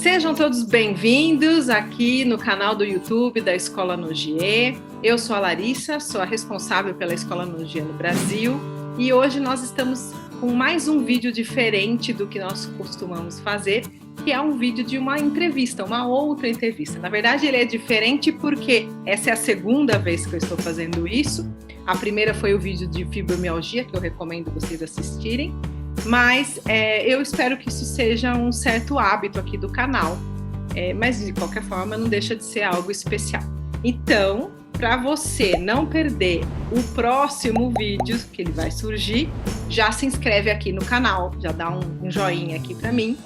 Sejam todos bem-vindos aqui no canal do YouTube da Escola Nogier. Eu sou a Larissa, sou a responsável pela Escola Nogier no Brasil e hoje nós estamos com mais um vídeo diferente do que nós costumamos fazer, que é um vídeo de uma entrevista, uma outra entrevista. Na verdade, ele é diferente porque essa é a segunda vez que eu estou fazendo isso. A primeira foi o vídeo de fibromialgia, que eu recomendo vocês assistirem. Mas eu espero que isso seja um certo hábito aqui do canal, mas de qualquer forma não deixa de ser algo especial. Então, para você não perder o próximo vídeo que ele vai surgir, já se inscreve aqui no canal, já dá um joinha aqui para mim.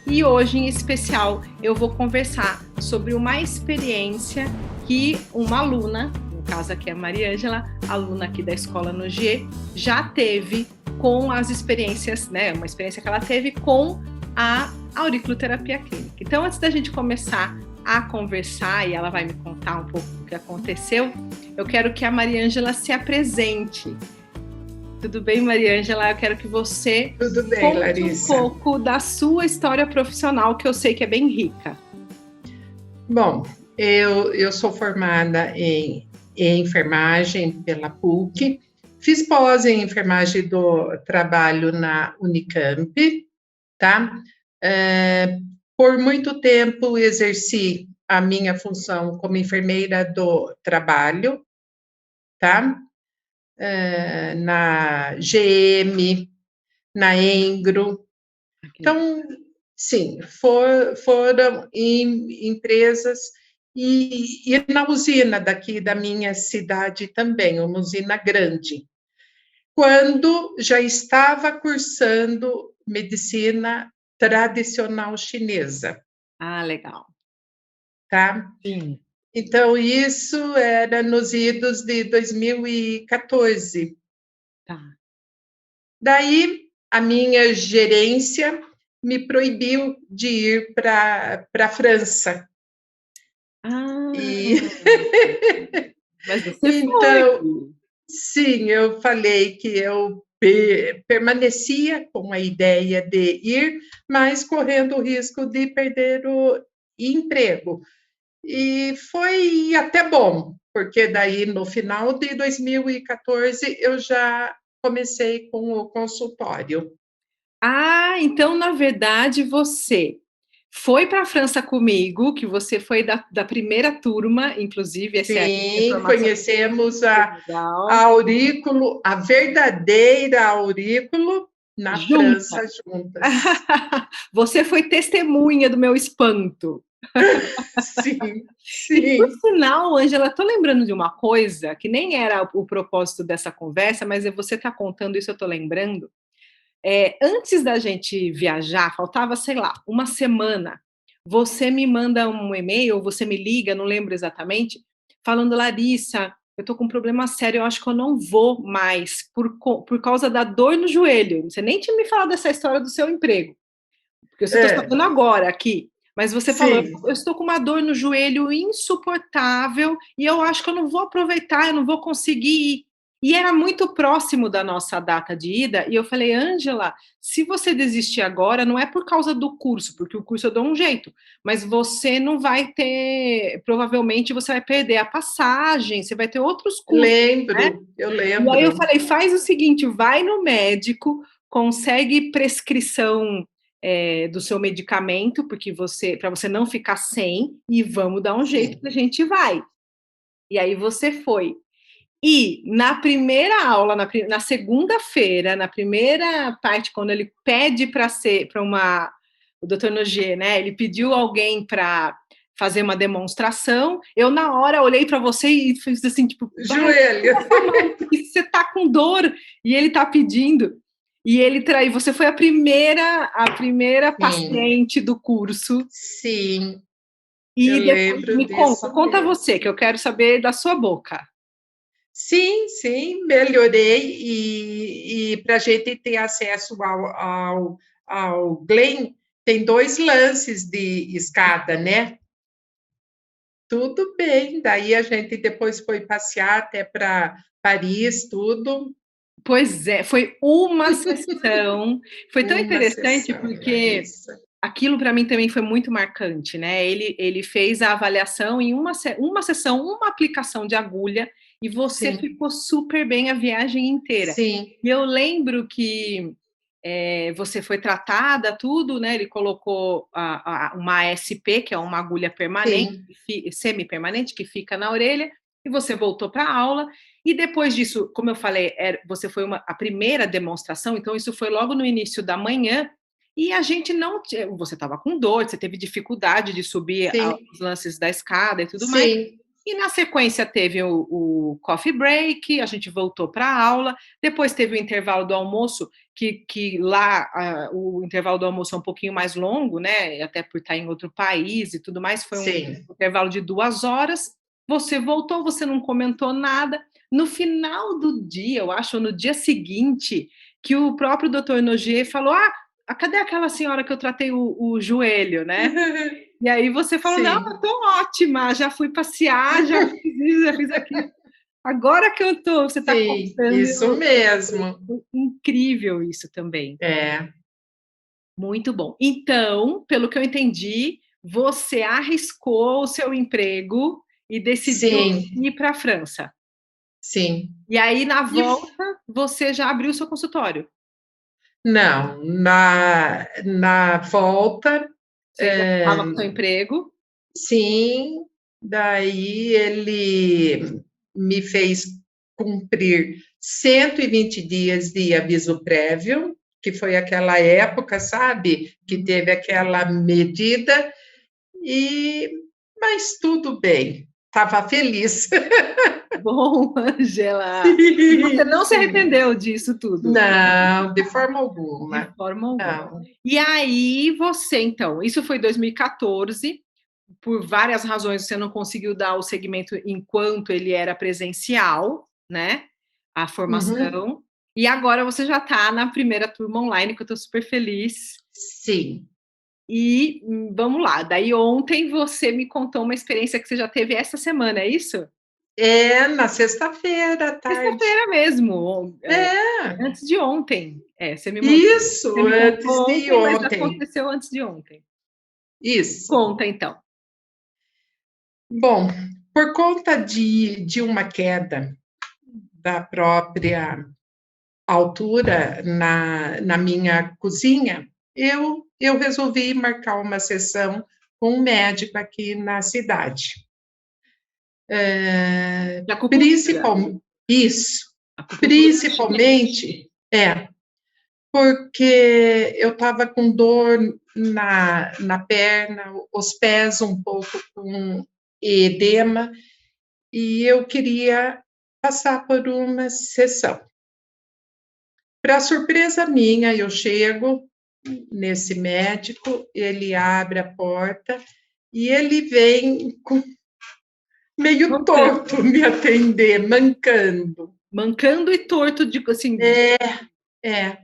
E hoje, em especial, eu vou conversar sobre uma experiência que uma aluna, no caso aqui é a Mariângela, aluna aqui da Escola Nogier, já teve com as experiências, né, uma experiência que ela teve com a auriculoterapia clínica. Então, antes da gente começar a conversar, e ela vai me contar um pouco do que aconteceu, eu quero que a Mariângela se apresente. Tudo bem, Mariângela? Eu quero que você conte Larissa, um pouco da sua história profissional, que eu sei que é bem rica. Bom, eu sou formada em enfermagem pela PUC, fiz pós em enfermagem do trabalho na Unicamp, tá? Por muito tempo exerci a minha função como enfermeira do trabalho, tá? Na GM, na Engro. Então, sim, foram em empresas e na usina daqui da minha cidade também, uma usina grande. Quando já estava cursando medicina tradicional chinesa. Ah, legal. Tá? Sim. Então, isso era nos idos de 2014. Tá. Daí, a minha gerência me proibiu de ir para a França. Ah, mas você então, foi. sim, eu falei que eu permanecia com a ideia de ir, mas correndo o risco de perder o emprego. E foi até bom, porque daí no final de 2014 eu já comecei com o consultório. Ah, então, na verdade, você foi para a França comigo, que você foi da primeira turma, inclusive, essa é a Sim, informação conhecemos legal. a aurículo, a verdadeira aurículo, na Junta. França juntas. Você foi testemunha do meu espanto. Sim, E por sim. sinal, Ângela, estou lembrando de uma coisa que nem era o propósito dessa conversa, mas você está contando isso, eu estou lembrando. Antes da gente viajar, faltava, sei lá, uma semana, você me manda um e-mail, você me liga, não lembro exatamente, falando, Larissa, eu tô com um problema sério, eu acho que eu não vou mais, por causa da dor no joelho. Você nem tinha me falado dessa história do seu emprego, porque você está sabendo agora aqui, mas você falou, Sim. eu estou com uma dor no joelho insuportável, e eu acho que eu não vou aproveitar, eu não vou conseguir ir. E era muito próximo da nossa data de ida, e eu falei, Ângela, se você desistir agora, não é por causa do curso, porque o curso eu dou um jeito, mas você não vai ter, provavelmente você vai perder a passagem, você vai ter outros custos, né? Eu E aí eu lembro. falei, faz o seguinte, vai no médico, consegue prescrição do seu medicamento, porque para você não ficar sem, e vamos dar um jeito que a gente vai. E aí você foi. E na primeira aula, na segunda-feira, na primeira parte, quando ele pede para o Dr. Nogier, né? Ele pediu alguém para fazer uma demonstração. Eu, na hora, olhei para você e fiz assim, tipo, Joelho. porque você tá com dor e ele tá pedindo. E você foi a primeira Sim, paciente do curso. sim, eu E depois lembro me disso conta mesmo. você, que eu quero saber da sua boca. Sim, sim, melhorei e para a gente ter acesso ao Glen, tem 2 lances de escada, né? Tudo bem, daí a gente depois foi passear até para Paris, tudo. Pois é, foi uma sessão. Foi tão Uma interessante sessão, porque Larissa. aquilo para mim também foi muito marcante, né? Ele fez a avaliação em uma sessão, uma aplicação de agulha, e você Sim, ficou super bem a viagem inteira. sim, E eu lembro que você foi tratada, tudo, né? Ele colocou uma ASP, que é uma agulha permanente, sim, semi-permanente, que fica na orelha, e você voltou para a aula. E depois disso, como eu falei, você foi a primeira demonstração, então isso foi logo no início da manhã, e a gente não. Você estava com dor, você teve dificuldade de subir sim, os lances da escada e tudo mais. sim, E na sequência teve o coffee break, a gente voltou para a aula, depois teve o intervalo do almoço, que lá o intervalo do almoço é um pouquinho mais longo, né? Até por estar em outro país e tudo mais, foi um sim. intervalo de 2 horas. Você voltou, você não comentou nada. No final do dia, eu acho, no dia seguinte, que o próprio doutor Nogier falou: cadê aquela senhora que eu tratei o joelho, né? E aí você falou: não, eu Sim. tô ótima, já fui passear, já fiz isso, já fiz aquilo. Agora que você está Sim, contando, isso mesmo. foi incrível isso também. É, Muito bom. Então, pelo que eu entendi, você arriscou o seu emprego e decidiu sim, ir para a França. sim. E aí, na E volta, você já abriu o seu consultório. não, na volta, Você ainda estava com o seu emprego. sim, daí ele me fez cumprir 120 dias de aviso prévio, que foi aquela época, sabe, que teve aquela medida, e mas tudo bem, estava feliz. Bom, Angela. E você Sim, não se sim. arrependeu disso tudo? Não, de forma De alguma. forma alguma. Não. E aí você, então, isso foi 2014, por várias razões você não conseguiu dar o segmento enquanto ele era presencial, né? A Uhum. formação. E agora você já está na primeira turma online, que eu estou super feliz. Sim. E vamos lá. Daí ontem você me contou uma experiência que você já teve essa semana, é isso? É, na sexta-feira à tarde. Sexta-feira mesmo, É, antes de ontem. Você isso, me antes contou de ontem, mas ontem. aconteceu antes de ontem. Isso. Conta então. Bom, por conta de uma queda da própria altura na minha cozinha, eu resolvi marcar uma sessão com um médico aqui na cidade. De acupuntura. Principal, isso, Acupuntura chinesa. principalmente, porque eu estava com dor na perna, os pés um pouco com edema, e eu queria passar por uma sessão. Para surpresa minha, eu chego nesse médico, ele abre a porta e ele vem meio Mancando. torto me atender, mancando. Mancando e torto, de, assim, É, é.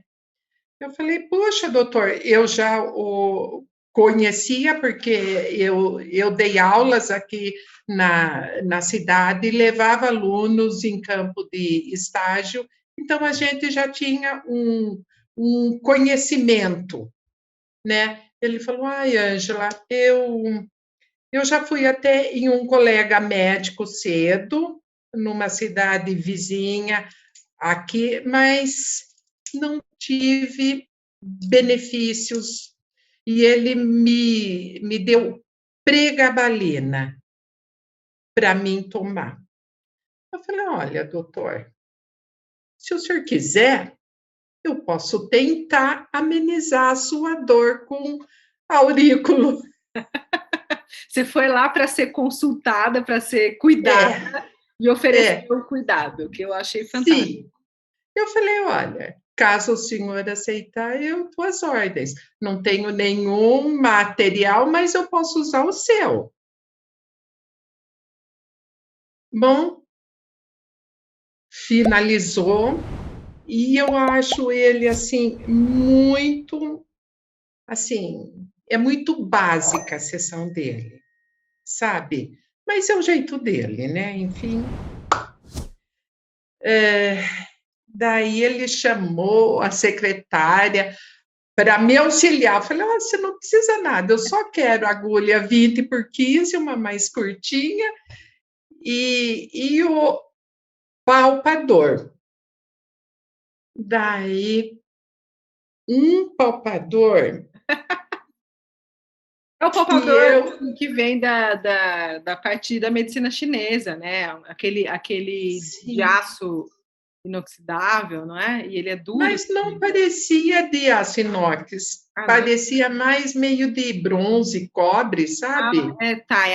Eu falei, poxa, doutor, eu já o conhecia porque eu dei aulas aqui na cidade e levava alunos em campo de estágio, então a gente já tinha um conhecimento, né? Ele falou, ai, Ângela, eu já fui até em um colega médico cedo, numa cidade vizinha aqui, mas não tive benefícios e ele me deu pregabalina para mim tomar. Eu falei, olha, doutor, se o senhor quiser, eu posso tentar amenizar a sua dor com aurículo. você foi lá para ser consultada, para ser cuidada É, e ofereceu é, o cuidado, que eu achei fantástico. sim. Eu falei, olha, caso o senhor aceitar, eu estou às ordens. Não tenho nenhum material, mas eu posso usar o seu. Bom, finalizou e eu acho ele assim muito assim, é muito básica a sessão dele, sabe? Mas é o jeito dele, né? Enfim, daí ele chamou a secretária para me auxiliar. Eu falei, você não precisa nada, eu só quero agulha 20 por 15, uma mais curtinha, e o palpador. Daí, um palpador É o que palpador eu... que vem da parte da medicina chinesa, né? Aquele de Sim, aço inoxidável, não é? E ele é duro mas não também. parecia de aço inox, Ah, não? parecia mais meio de bronze, cobre, Ah, sabe? tá.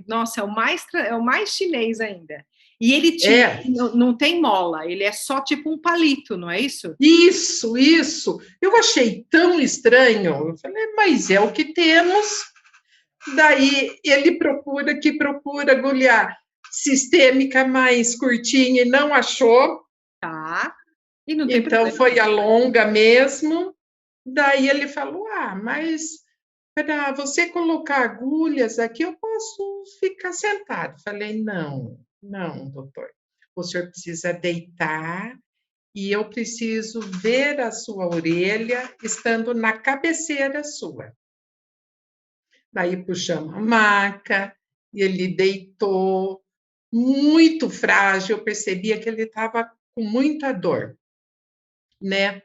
Nossa, é o mais chinês ainda. E ele tinha, É, não tem mola, ele é só tipo um palito, não é isso? isso. Eu achei tão estranho. Eu falei, mas é o que temos. Daí ele procura agulha sistêmica mais curtinha e não achou. Tá. E não tem Então problema. foi a longa mesmo. Daí ele falou: mas para você colocar agulhas aqui, eu posso ficar sentado. Falei: não, não, doutor. O senhor precisa deitar e eu preciso ver a sua orelha estando na cabeceira sua. Daí puxamos a maca e ele deitou, muito frágil. Eu percebia que ele estava com muita dor, né?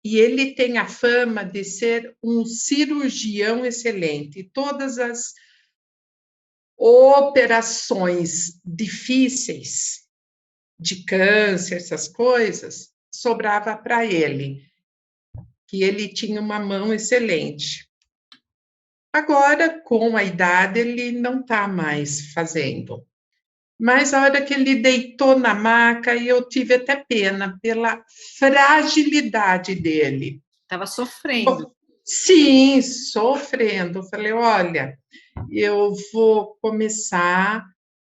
E ele tem a fama de ser um cirurgião excelente. Todas as operações difíceis de câncer, essas coisas, sobrava para ele, que ele tinha uma mão excelente. Agora, com a idade, ele não está mais fazendo. Mas a hora que ele deitou na maca, eu tive até pena pela fragilidade dele. Tava sofrendo. Sim, sofrendo. Falei, olha, eu vou começar a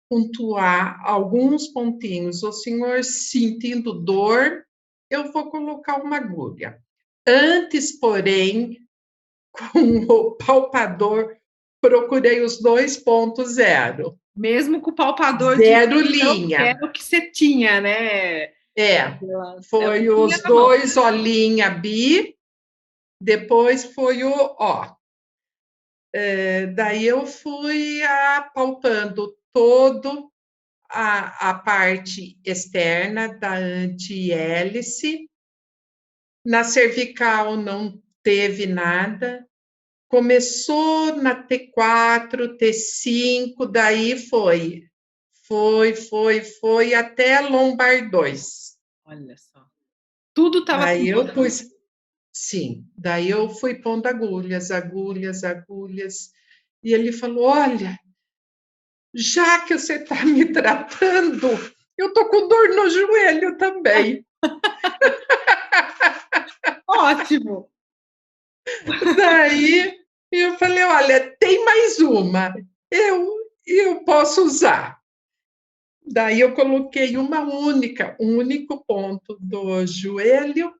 pontuar alguns pontinhos. O senhor sentindo dor, eu vou colocar uma agulha. Antes, porém, com o palpador, procurei os 2.0. Mesmo com o palpador de Zero então, que linha. era o que você tinha, né? É o que Foi tinha os na mão. dois Olinha Bi, depois foi o Ó. Daí eu fui apalpando todo a parte externa da antihélice. Na cervical não teve nada. Começou na T4, T5, daí foi até lombar 2. Olha só. Tudo estava com Daí eu dor. pus, sim, daí eu fui pondo agulhas. E ele falou: olha, já que você está me tratando, eu estou com dor no joelho também. Ótimo. Daí eu falei: olha, tem mais uma, eu posso usar. Daí eu coloquei um único ponto do joelho.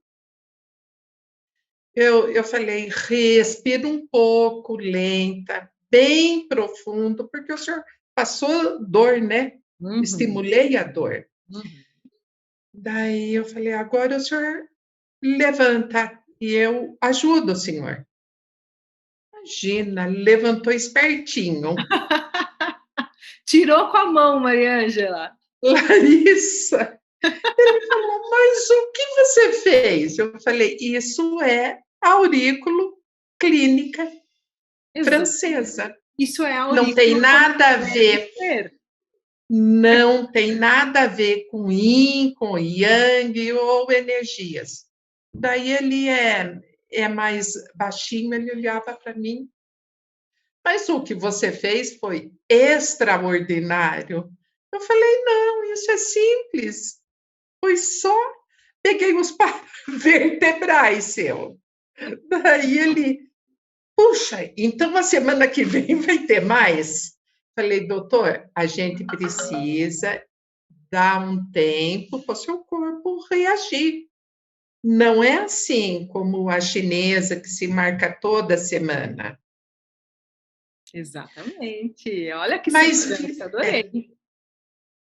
Eu falei, respira um pouco, lenta, bem profundo, porque o senhor passou dor, né? Uhum, Estimulei a dor. uhum. Daí eu falei, agora o senhor levanta e eu ajudo o senhor. Imagina, levantou espertinho. Tirou com a mão, Mariângela. Larissa, ele falou, mas o que você fez? Eu falei, isso é aurículo clínica Exato. francesa. Isso é Não tem aurículo como nada a deve ver, ser. não tem nada a ver com yin, com yang ou energias. Daí ele é mais baixinho, ele olhava para mim, mas o que você fez foi extraordinário. Eu falei, não, isso é simples. Foi só peguei os vertebrais seu. Daí ele, puxa, então a semana que vem vai ter mais? Falei, doutor, a gente precisa dar um tempo para o seu corpo reagir. Não é assim como a chinesa que se marca toda semana. Exatamente. Olha que Mas, segurança, adorei.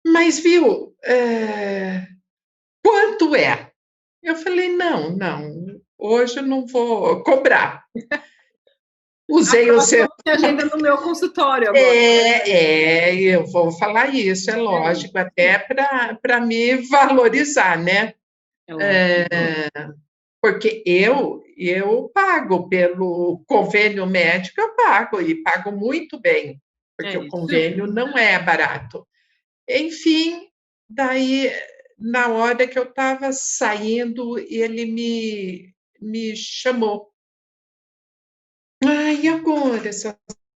mas viu, quanto é? Eu falei, não. hoje eu não vou cobrar. A Usei o seu. próxima você agenda no meu consultório agora. Eu vou falar isso, é lógico, até para me valorizar, né? É lógico. Porque eu pago pelo convênio médico, eu pago e pago muito bem, É porque o isso. convênio não é barato. Enfim, daí, na hora que eu estava saindo, ele me chamou. Ah, e agora essas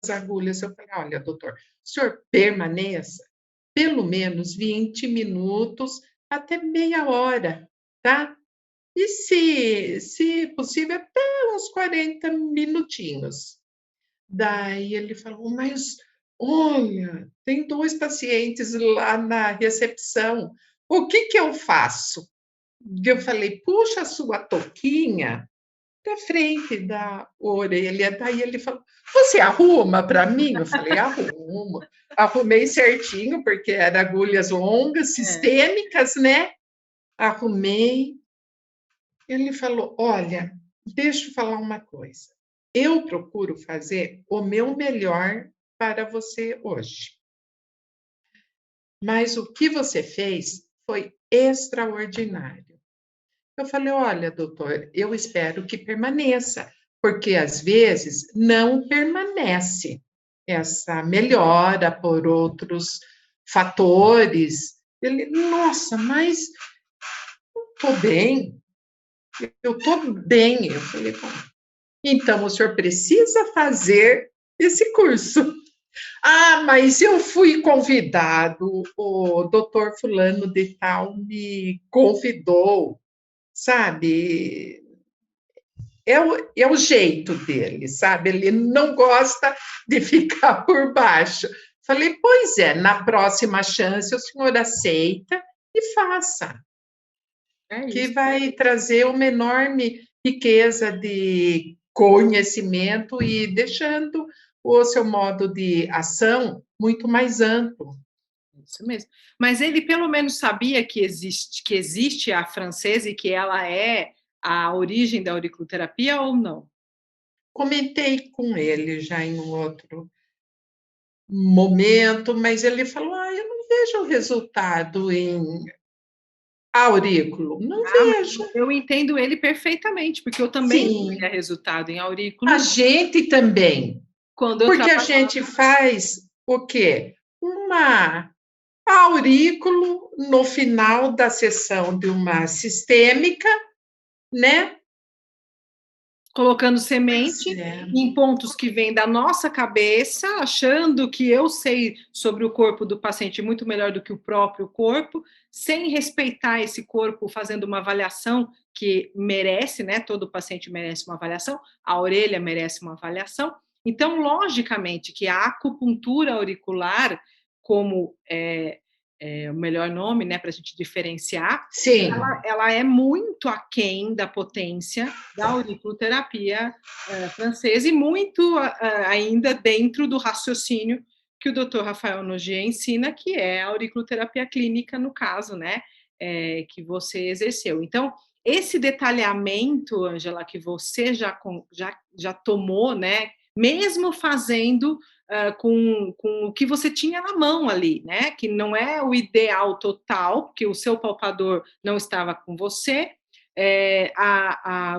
agulhas? Eu falei, olha, doutor, o senhor permaneça pelo menos 20 minutos até meia hora, tá? E se possível, até uns 40 minutinhos. Daí ele falou, mas olha, tem 2 pacientes lá na recepção, o que que eu faço? Eu falei, puxa a sua touquinha da frente da orelha. Daí ele falou, você arruma para mim? Eu falei, arrumo. Arrumei certinho, porque eram agulhas longas, sistêmicas, né? Arrumei. Ele falou, olha, deixa eu falar uma coisa. Eu procuro fazer o meu melhor para você hoje. Mas o que você fez foi extraordinário. Eu falei, olha, doutor, eu espero que permaneça, porque às vezes não permanece essa melhora por outros fatores. Ele, nossa, mas estou bem, eu estou bem. Eu falei, bom, então o senhor precisa fazer esse curso. Ah, mas eu fui convidado, o doutor fulano de tal me convidou, sabe? É o jeito dele, sabe? Ele não gosta de ficar por baixo. Falei, pois é, na próxima chance o senhor aceita e faça, É que isso. vai trazer uma enorme riqueza de conhecimento e deixando o seu modo de ação muito mais amplo. Isso mesmo. Mas ele pelo menos sabia que existe a francesa e que ela é a origem da auriculoterapia ou não? Comentei com ele já em um outro momento, mas ele falou: ah, eu não vejo resultado em aurículo. Não Ah, mas vejo. eu entendo ele perfeitamente, porque eu também não Sim, via resultado em a aurículo gente também. quando eu Porque a trabalhava. gente faz o quê? Uma aurículo no final da sessão de uma sistêmica, né? Colocando Pois semente é. em pontos que vêm da nossa cabeça, achando que eu sei sobre o corpo do paciente muito melhor do que o próprio corpo, sem respeitar esse corpo, fazendo uma avaliação que merece, né? Todo paciente merece uma avaliação, a orelha merece uma avaliação. Então, logicamente, que a acupuntura auricular, como o melhor nome, né, para a gente diferenciar, Sim, ela é muito aquém da potência da auriculoterapia francesa e muito ainda dentro do raciocínio que o Dr. Rafael Nogier ensina, que é a auriculoterapia clínica, no caso, né, que você exerceu. Então, esse detalhamento, Angela, que você já tomou, né, mesmo fazendo com o que você tinha na mão ali, né? Que não é o ideal total, porque o seu palpador não estava com você,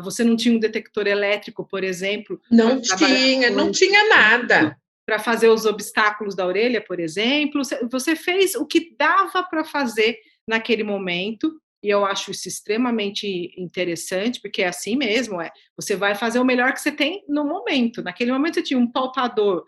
você não tinha um detector elétrico, por exemplo, para trabalhar não tinha nada. para fazer os obstáculos da orelha, por exemplo. Você fez o que dava para fazer naquele momento, e eu acho isso extremamente interessante, porque é assim mesmo, você vai fazer o melhor que você tem no momento. Naquele momento você tinha um palpador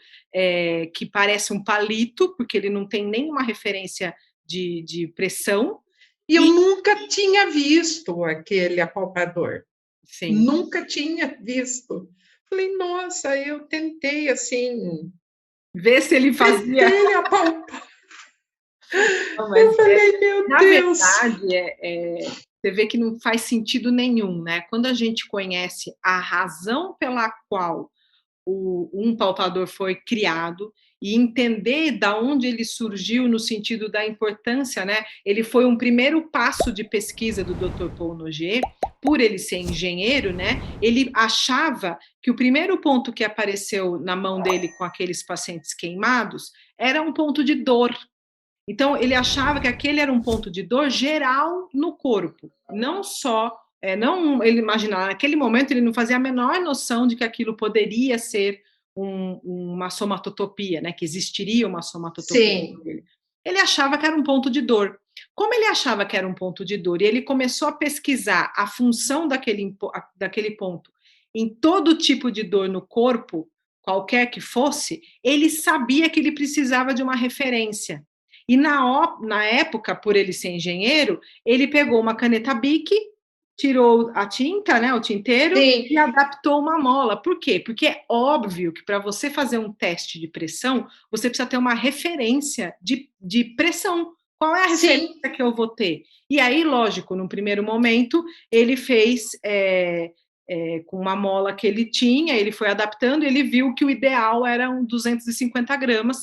que parece um palito, porque ele não tem nenhuma referência de pressão. E eu nunca tinha visto aquele apalpador. Sim. Nunca tinha visto. Falei, nossa, eu tentei assim, Ver se ele fazia. tentei apalpar. Não, mas Eu falei, meu na Deus. verdade, você vê que não faz sentido nenhum, né? Quando a gente conhece a razão pela qual um palpador foi criado e entender da onde ele surgiu no sentido da importância, né? Ele foi um primeiro passo de pesquisa do Dr. Paul Nogier, por ele ser engenheiro, né? Ele achava que o primeiro ponto que apareceu na mão dele com aqueles pacientes queimados era um ponto de dor. Então, ele achava que aquele era um ponto de dor geral no corpo, não só. Não, ele imaginava, naquele momento, ele não fazia a menor noção de que aquilo poderia ser uma somatotopia, né? Que existiria uma somatotopia. Sim, Ele achava que era um ponto de dor. Como ele achava que era um ponto de dor e ele começou a pesquisar a função daquele ponto em todo tipo de dor no corpo, qualquer que fosse, ele sabia que ele precisava de uma referência. E na época, por ele ser engenheiro, ele pegou uma caneta Bic, tirou a tinta, né, o tinteiro, sim, e adaptou uma mola. Por quê? Porque é óbvio que para você fazer um teste de pressão, você precisa ter uma referência de pressão. Qual é a referência sim, que eu vou ter? E aí, lógico, no primeiro momento, ele fez com uma mola que ele tinha, ele foi adaptando, ele viu que o ideal era 250 gramas.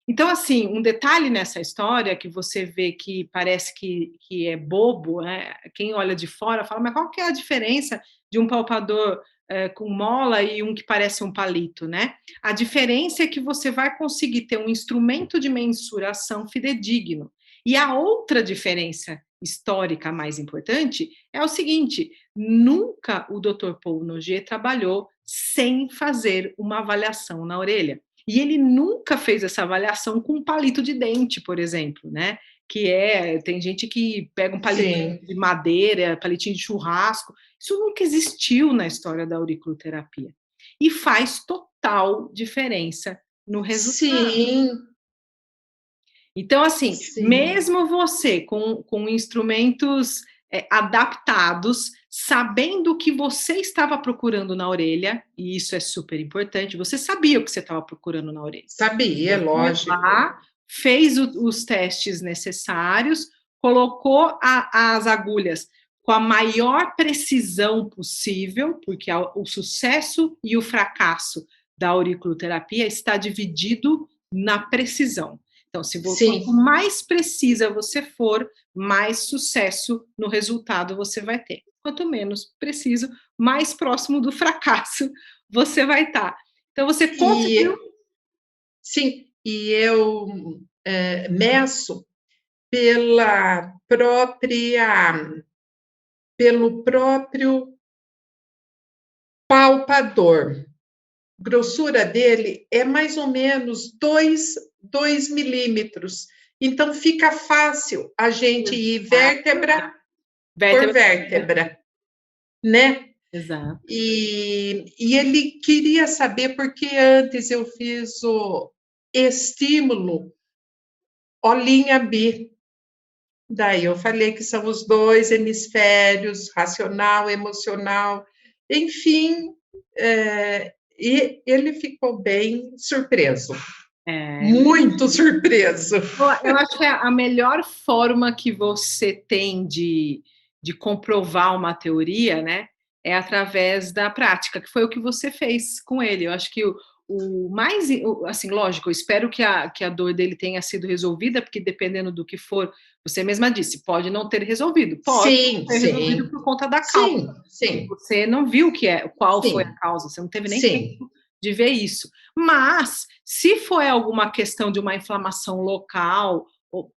Então, assim, um detalhe nessa história que você vê que parece que é bobo, né? Quem olha de fora fala, mas qual que é a diferença de um palpador com mola e um que parece um palito, né? A diferença é que você vai conseguir ter um instrumento de mensuração fidedigno. E a outra diferença histórica mais importante é o seguinte: nunca o Dr. Paul Nogier trabalhou sem fazer uma avaliação na orelha. E ele nunca fez essa avaliação com um palito de dente, por exemplo, né? Tem gente que pega um palitinho sim, de madeira, palitinho de churrasco. Isso nunca existiu na história da auriculoterapia. E faz total diferença no resultado. sim, Então, assim, sim, mesmo você com instrumentos adaptados, sabendo o que você estava procurando na orelha, e isso é super importante, você sabia o que você estava procurando na orelha. sabia, Você foi lógico. lá, fez os testes necessários, colocou as agulhas com a maior precisão possível, porque o sucesso e o fracasso da auriculoterapia está dividido na precisão. Então, quanto Sim, mais precisa você for, mais sucesso no resultado você vai ter. Quanto menos preciso, mais próximo do fracasso você vai estar. Então, você conseguiu. e sim, e eu meço pela própria, pelo próprio palpador. Grossura dele é mais ou menos 2 milímetros. Então, fica fácil a gente ir vértebra por Vértebra. vértebra, né? Exato. E ele queria saber porque antes eu fiz o estímulo Olinha B. Daí eu falei que são os dois hemisférios, racional, emocional, enfim, e ele ficou bem surpreso, É, muito surpreso. eu acho que a melhor forma que você tem de comprovar uma teoria, né, é através da prática, que foi o que você fez com ele. Eu acho que o mais, assim, lógico, eu espero que a dor dele tenha sido resolvida, porque dependendo do que for, você mesma disse, pode não ter resolvido, pode não Sim, ter resolvido sim, por conta da causa. sim, sim, Você não viu qual foi a sim, causa, você não teve nem sim, tempo de ver isso. Mas, se for alguma questão de uma inflamação local,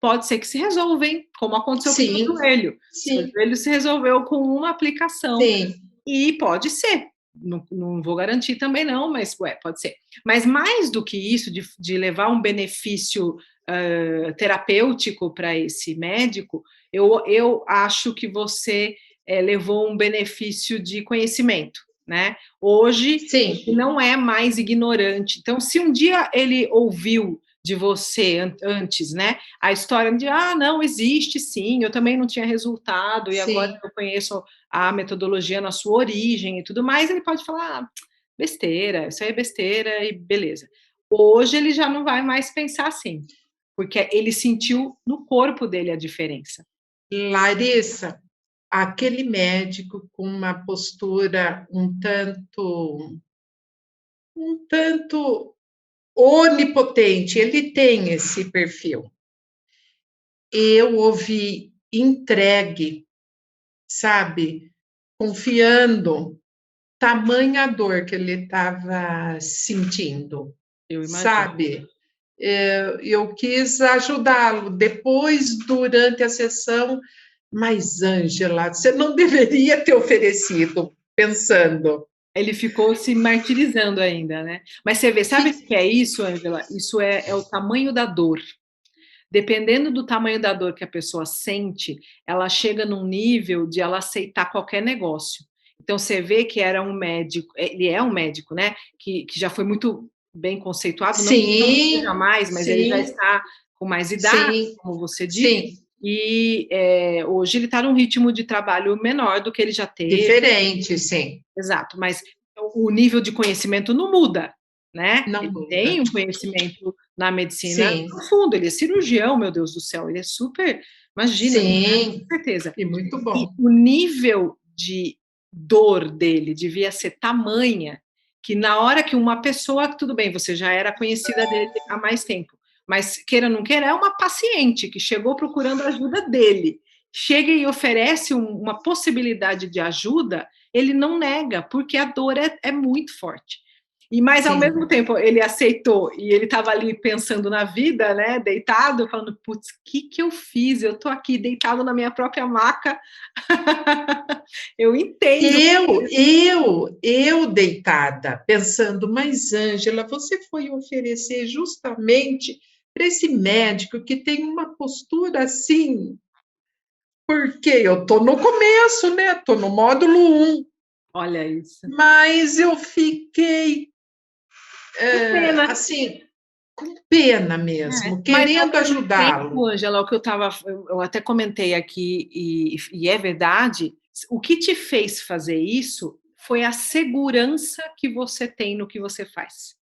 pode ser que se resolva, hein? Como aconteceu com o seu sim, joelho. Seu sim, joelho se resolveu com uma aplicação. sim, E pode ser. Não, não vou garantir também, não, mas pode ser. Mas mais do que isso, de levar um benefício terapêutico para esse médico, eu acho que você levou um benefício de conhecimento, né? Hoje sim, ele não é mais ignorante. Então, se um dia ele ouviu de você antes, né? A história de não, existe sim, eu também não tinha resultado, e agora sim. eu conheço a metodologia na sua origem e tudo mais, ele pode falar besteira, isso aí é besteira e beleza. Hoje ele já não vai mais pensar assim, porque ele sentiu no corpo dele a diferença. Larissa, aquele médico com uma postura um tanto um tanto onipotente, ele tem esse perfil. Eu ouvi entregue, sabe, confiando, tamanha dor que ele estava sentindo, Eu imagino. sabe? Eu quis ajudá-lo. Depois, durante a sessão, mas, Ângela, você não deveria ter oferecido, pensando. Ele ficou se martirizando ainda, né? Mas você vê, sabe o que é isso, Ângela? Isso é o tamanho da dor. Dependendo do tamanho da dor que a pessoa sente, ela chega num nível de ela aceitar qualquer negócio. Então, você vê que era um médico, ele é um médico, né? Que já foi muito bem conceituado, não que seja Sim, mais, mas ele já sim, está com mais idade, sim, como você disse, sim, e hoje ele está num ritmo de trabalho menor do que ele já teve. diferente, sim, Exato, mas o nível de conhecimento não muda, né? não Ele muda. tem um conhecimento na medicina Sim, profundo, ele é cirurgião, meu Deus do céu, ele é super, imagina, com sim, certeza. e muito E bom. o nível de dor dele devia ser tamanha que na hora que uma pessoa, tudo bem, você já era conhecida dele há mais tempo, mas queira ou não queira, é uma paciente que chegou procurando a ajuda dele, chega e oferece uma possibilidade de ajuda, ele não nega, porque a dor é muito forte. E mas ao Sim. mesmo tempo ele aceitou e ele estava ali pensando na vida, né, deitado, falando, putz, o que eu fiz? Eu tô aqui deitado na minha própria maca. Eu entendo. Eu deitada, pensando, mas Ângela, você foi oferecer justamente para esse médico que tem uma postura assim, porque eu estou no começo, né? Estou no módulo 1, Olha isso. mas eu fiquei Com pena. assim, com pena É, mesmo, mas ao querendo mesmo tempo, ajudá-lo. Angela, o que eu até comentei aqui, e é verdade, o que te fez fazer isso foi a segurança que você tem no que você faz,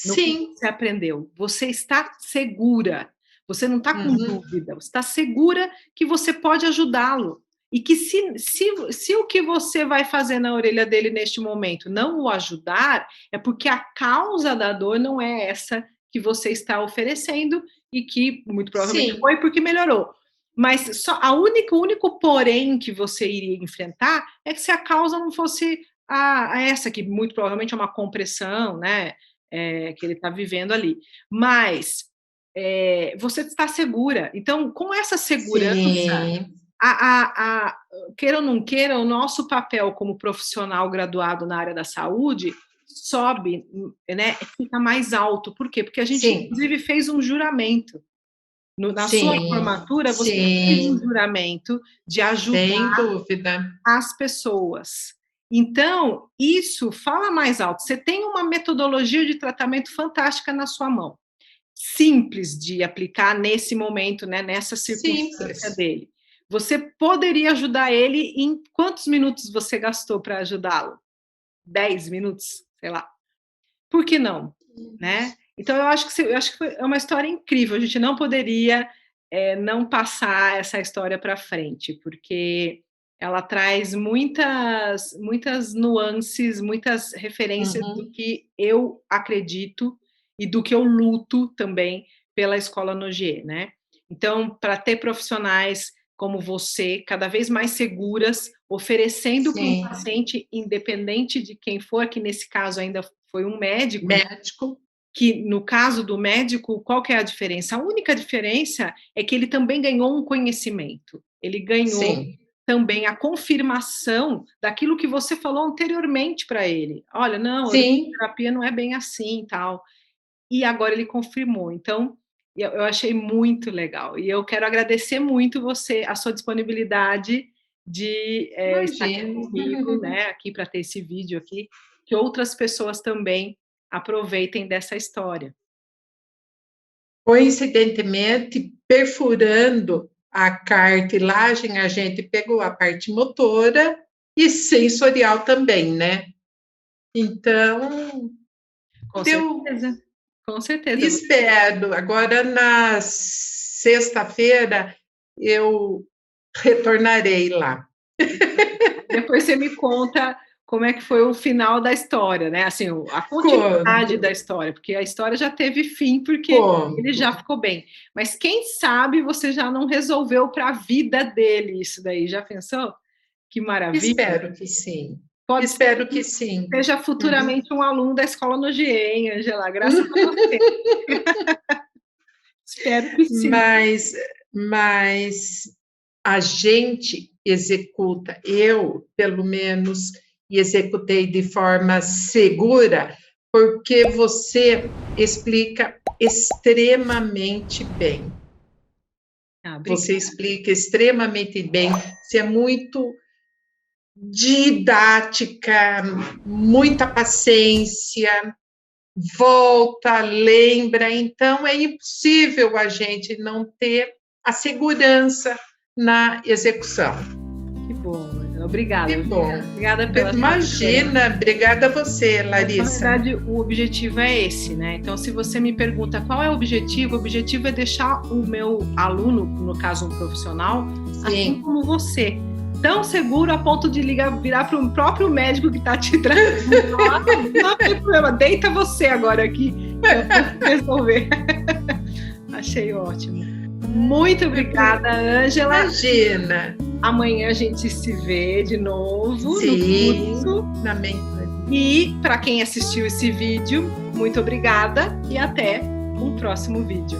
no que Sim, você aprendeu. Você está segura, você não está com uhum, dúvida, você está segura que você pode ajudá-lo. E que se o que você vai fazer na orelha dele neste momento não o ajudar, é porque a causa da dor não é essa que você está oferecendo e que muito provavelmente sim, foi porque melhorou. Mas só o único porém que você iria enfrentar é que se a causa não fosse essa, que muito provavelmente é uma compressão, né? Que ele está vivendo ali. Mas você está segura. Então, com essa segurança, sim, queira ou não queira, o nosso papel como profissional graduado na área da saúde sobe, né? Fica mais alto. Por quê? Porque a gente, sim, inclusive, fez um juramento. Na sua sim, formatura, você fez um sim, juramento de ajudar sem dúvida. as pessoas. Então, isso fala mais alto. Você tem uma metodologia de tratamento fantástica na sua mão, simples de aplicar nesse momento, né, nessa circunstância Simples. dele. Você poderia ajudar ele em quantos minutos você gastou para ajudá-lo? 10 minutos, sei lá. Por que não? Né? Então, eu acho que é uma história incrível. A gente não poderia não passar essa história para frente, porque ela traz muitas nuances, muitas referências do Uhum. que eu acredito e do que eu luto também pela Escola Nogier, né? Então, para ter profissionais como você, cada vez mais seguras, oferecendo para um Sim, paciente, independente de quem for, que nesse caso ainda foi um médico, né? médico, Que no caso do médico, qual que é a diferença? A única diferença é que ele também ganhou um conhecimento. Ele ganhou sim, também a confirmação daquilo que você falou anteriormente para ele. Olha, não, a sim. terapia não é bem assim, tal. E agora ele confirmou. Então, eu achei muito legal. E eu quero agradecer muito você, a sua disponibilidade de estar aqui Imagino. comigo, né, aqui para ter esse vídeo aqui, que outras pessoas também aproveitem dessa história. Coincidentemente, perfurando a cartilagem, a gente pegou a parte motora e sensorial também, né? Então, Com deu. certeza, com certeza. Espero. Agora, na sexta-feira, eu retornarei lá. Depois você me conta como é que foi o final da história, né? Assim, a continuidade da história, porque a história já teve fim, porque ele já ficou bem. Mas quem sabe você já não resolveu para a vida dele isso daí? Já pensou? Que maravilha! Espero que sim. Espero que sim. Seja futuramente um aluno da Escola Nogier, hein, Angela? Graças a você. Espero que sim. Mas a gente executa, eu, pelo menos, executei de forma segura, porque você explica extremamente bem. Você explica extremamente bem, você é muito didática, muita paciência, volta, lembra, então é impossível a gente não ter a segurança na execução. Que bom, obrigada. Que bom. Obrigada pela Imagina, obrigada a você, Larissa. Na verdade, o objetivo é esse, né? Então, se você me pergunta qual é o objetivo é deixar o meu aluno, no caso um profissional, assim como você, tão seguro a ponto de virar para o próprio médico que está te tratando. Não tem problema, deita você agora aqui, eu vou resolver. Achei ótimo. Muito obrigada, Ângela. Imagina. Amanhã a gente se vê de novo Sim, no curso. Na mentoria. E para quem assistiu esse vídeo, muito obrigada e até um próximo vídeo.